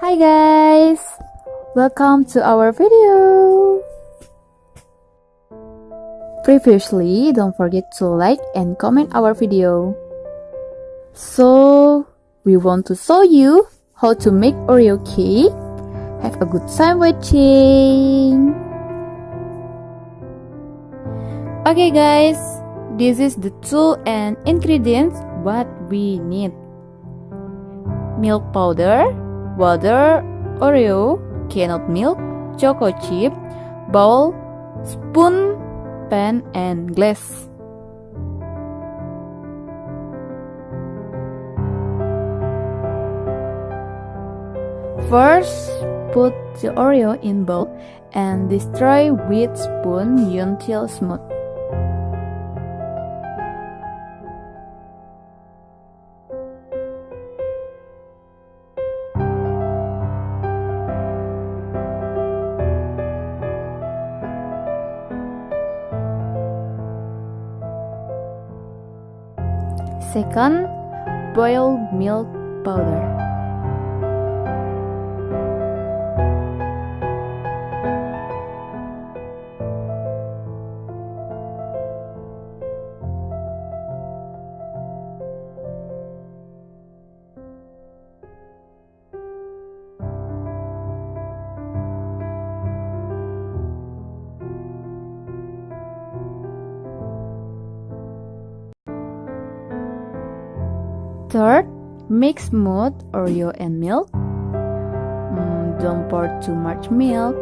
Hi guys! Welcome to our video! Previously, don't forget to like and comment our video. So, we want to show you how to make Oreo cake. Have a good time watching! Okay guys, this is the tool and ingredients what we need. Milk powder, water, Oreo, canned milk, choco chip, bowl, spoon, pan, and glass. First, put the Oreo in bowl and destroy with spoon until smooth. Second, boil milk powder. Third, mix smooth Oreo and milk. Don't pour too much milk.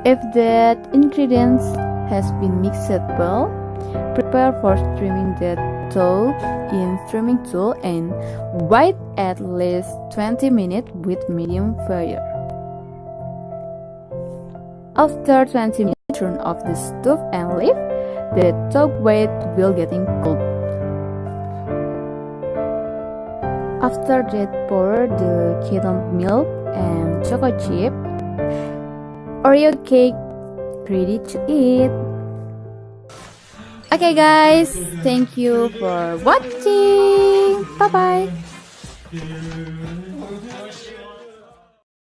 If that ingredients has been mixed well, prepare for streaming that dough in streaming tool and wait at least 20 minutes with medium fire. After 20 minutes, turn off the stove and leave. The dough weight will getting cold. After that, pour the canned milk and chocolate chip. Oreo cake ready to eat. Okay guys, thank you for watching. Bye bye.